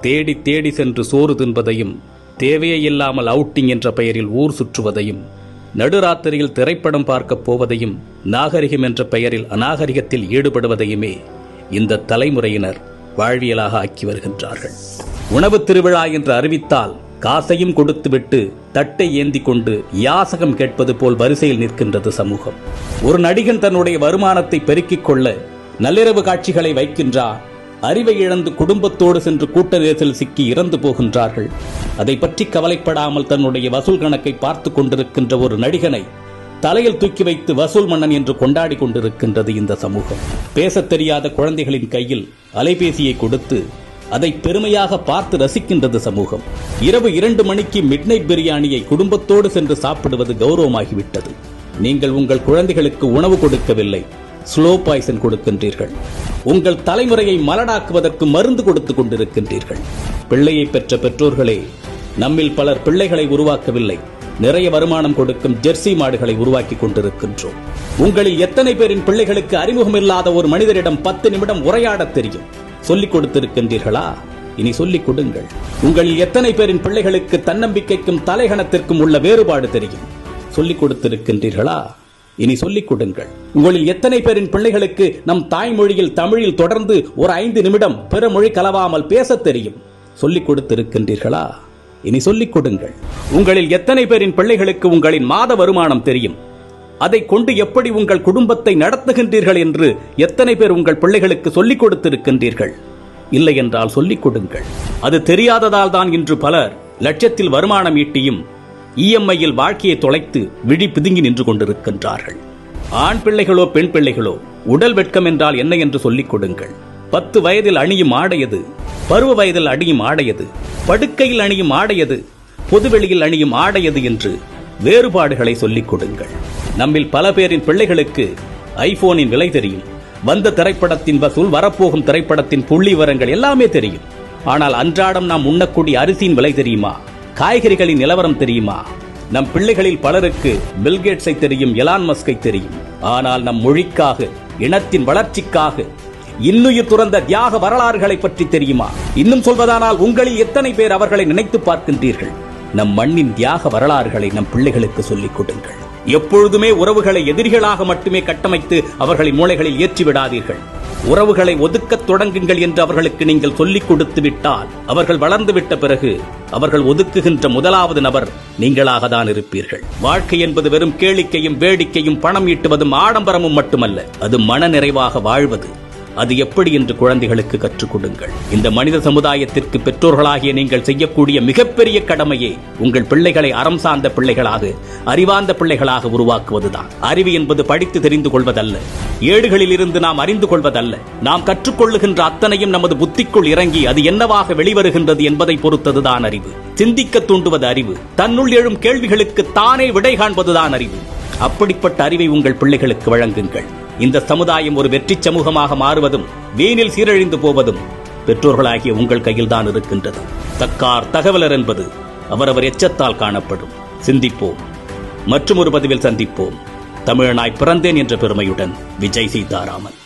தேடி தேடி சென்று சோறு தின்பதையும், தேவையே இல்லாமல் அவுட்டிங் என்ற பெயரில் ஊர் சுற்றுவதையும், நடுராத்திரியில் திரைப்படம் பார்க்கப் போவதையும், நாகரிகம் என்ற பெயரில் அநாகரிகத்தில் ஈடுபடுவதையுமே இந்த தலைமுறையினர் வாழ்வியலாக ஆக்கி வருகின்றார்கள். உணவு திருவிழா என்று அறிவித்தால் காசையும் கொடுத்துவிட்டு தட்டை ஏந்தி கொண்டு யாசகம் கேட்பது போல் வரிசையில் நிற்கின்றது சமூகம். ஒரு நடிகன் தன்னுடைய வருமானத்தை பெருக்கிக் கொள்ள நள்ளிரவு காட்சிகளை வைக்கின்றார். அறிவை இழந்து குடும்பத்தோடு சென்று கூட்ட நெரிசல் சிக்கி இறந்து போகின்றார்கள். அதை பற்றி கவலைப்படாமல் தன்னுடைய வசூல் கணக்கை பார்த்து கொண்டிருக்கின்ற ஒரு நடிகனை தலையில் தூக்கி வைத்து வசூல் மன்னன் என்று கொண்டாடி கொண்டிருக்கின்றது இந்த சமூகம். பேசத் தெரியாத குழந்தைகளின் கையில் அலைபேசியை கொடுத்து அதை பெருமையாக பார்த்து ரசிக்கின்றது சமூகம். இரவு 2 மணிக்கு மிட்நைட் பிரியாணியை குடும்பத்தோடு சென்று சாப்பிடுவது கௌரவமாகிவிட்டது. நீங்கள் உங்கள் குழந்தைகளுக்கு உணவு கொடுக்கவில்லை, ஸ்லோ பாய்சன் கொடுக்கின்றீர்கள். உங்கள் தலைமுறையை மலடாக்குவதற்கு மருந்து கொடுத்துக் கொண்டிருக்கின்றீர்கள். பிள்ளையை பெற்ற பெற்றோர்களே, நம்மில் பலர் பிள்ளைகளை உருவாக்கவில்லை, நிறைய வருமானம் கொடுக்கும் ஜெர்சி மாடுகளை உருவாக்கி கொண்டிருக்கின்றோம். உங்களில் எத்தனை பேரின் பிள்ளைகளுக்கு அறிமுகமில்லாத ஒரு மனிதரிடம் 10 நிமிடம் உரையாட தெரியும்? சொல்லிக் கொடுத்திருக்கின்றீர்களா? இனி சொல்லிக் கொடுங்கள். உங்களில் எத்தனை பேரின் பிள்ளைகளுக்கு தன்னம்பிக்கைக்கும் தலைகணத்திற்கும் உள்ள வேறுபாடு தெரியும்? சொல்லிக் கொடுத்திருக்கின்றீர்களா? இனி சொல்லிக் கொடுங்கள். உங்களில் எத்தனை பேரின் பிள்ளைகளுக்கு நம் தாய்மொழியில் தமிழில் தொடர்ந்து ஒரு 5 நிமிடம் பிற மொழி கலவாமல் பேச தெரியும்? சொல்லிக் கொடுத்திருக்கின்றீர்களா? இனி சொல்லிக் கொடுங்கள். உங்களில் எத்தனை பேரின் பிள்ளைகளுக்கு உங்களின் மாத வருமானம் தெரியும்? அதை கொண்டு எப்படி உங்கள் குடும்பத்தை நடத்துகின்றீர்கள் என்று எத்தனை பேர் உங்கள் பிள்ளைகளுக்கு சொல்லிக் கொடுத்திருக்கின்றீர்கள்? இல்லை என்றால் சொல்லிக் கொடுங்கள். அது தெரியாததால் தான் இன்று பலர் லட்சத்தில் வருமானம் ஈட்டியும் இஎம்ஐயில் வாழ்க்கையை தொலைத்து விழி பிதுங்கி நின்று கொண்டிருக்கின்றார்கள். ஆண் பிள்ளைகளோ பெண் பிள்ளைகளோ, உடல் வெட்கம் என்றால் என்ன என்று சொல்லிக் கொடுங்கள். 10 வயதில் அணியும் ஆடையது, பருவ வயதில் அணியும் ஆடையது, படுக்கையில் அணியும் ஆடையது, பொதுவெளியில் அணியும் ஆடையது என்று வேறுபாடுகளை சொல்லிக் கொடுங்கள். நம்மில் பல பேரின் பிள்ளைகளுக்கு ஐபோனின் விலை தெரியும், வந்த திரைப்படத்தின் வசூல், வரப்போகும் திரைப்படத்தின் புள்ளி விவரங்கள் எல்லாமே தெரியும். ஆனால் அன்றாடம் நாம் உண்ணக்கூடிய அரிசியின் விலை தெரியுமா? காய்கறிகளின் நிலவரம் தெரியுமா? நம் பிள்ளைகளில் பலருக்கு பில்கேட்ஸை தெரியும், எலான் மஸ்கை தெரியும். ஆனால் நம் மொழிக்காக, இனத்தின் வளர்ச்சிக்காக இன்னுயிர் துறந்த தியாக வரலாறுகளை பற்றி தெரியுமா? இன்னும் சொல்வதானால் உங்களில் எத்தனை பேர் அவர்களை நினைத்து பார்க்கின்றீர்கள்? நம் மண்ணின் தியாக வரலாறுகளை நம் பிள்ளைகளுக்கு சொல்லிக் கொடுங்கள். எப்பொழுதுமே உறவுகளை எதிரிகளாக மட்டுமே கட்டமைத்து அவர்களின் மூளைகளில் ஏற்றிவிடாதீர்கள். உறவுகளை ஒதுக்கத் தொடங்குங்கள் என்று அவர்களுக்கு நீங்கள் சொல்லிக் கொடுத்து விட்டால், அவர்கள் வளர்ந்துவிட்ட பிறகு அவர்கள் ஒதுக்குகின்ற முதலாவது நபர் நீங்களாக தான் இருப்பீர்கள். வாழ்க்கை என்பது வெறும் கேளிக்கையும் வேடிக்கையும் பணம் ஈட்டுவதும் ஆடம்பரமும் மட்டுமல்ல, அது மன நிறைவாக வாழ்வது. அது எப்படி என்று குழந்தைகளுக்கு கற்றுக் கொடுங்கள். இந்த மனித சமுதாயத்திற்கு பெற்றோர்களாகிய நீங்கள் செய்யக்கூடிய மிகப்பெரிய கடமையே உங்கள் பிள்ளைகளை அறம் சார்ந்த பிள்ளைகளாக, அறிவார்ந்த பிள்ளைகளாக உருவாக்குவதுதான். அறிவு என்பது படித்து தெரிந்து கொள்வதல்ல, ஏடுகளில் இருந்து நாம் அறிந்து கொள்வதல்ல. நாம் கற்றுக்கொள்ளுகின்ற அத்தனையும் நமது புத்திக்குள் இறங்கி அது என்னவாக வெளிவருகின்றது என்பதை பொறுத்ததுதான் அறிவு. சிந்திக்க தூண்டுவது அறிவு. தன்னுள் எழும் கேள்விகளுக்கு தானே விடை காண்பதுதான் அறிவு. அப்படிப்பட்ட அறிவை உங்கள் பிள்ளைகளுக்கு வழங்குங்கள். இந்த சமுதாயம் ஒரு வெற்றி சமூகமாக மாறுவதும் வீணில் சீரழிந்து போவதும் பெற்றோர்களாகிய உங்கள் கையில் தான் இருக்கின்றது. தக்கார் தகவலர் என்பது அவரவர் எச்சத்தால் காணப்படும். சிந்திப்போம். மற்றும் ஒரு பதிவில் சந்திப்போம். தமிழனாய் பிறந்தேன் என்ற பெருமையுடன் விஜய் சீதாராமன்.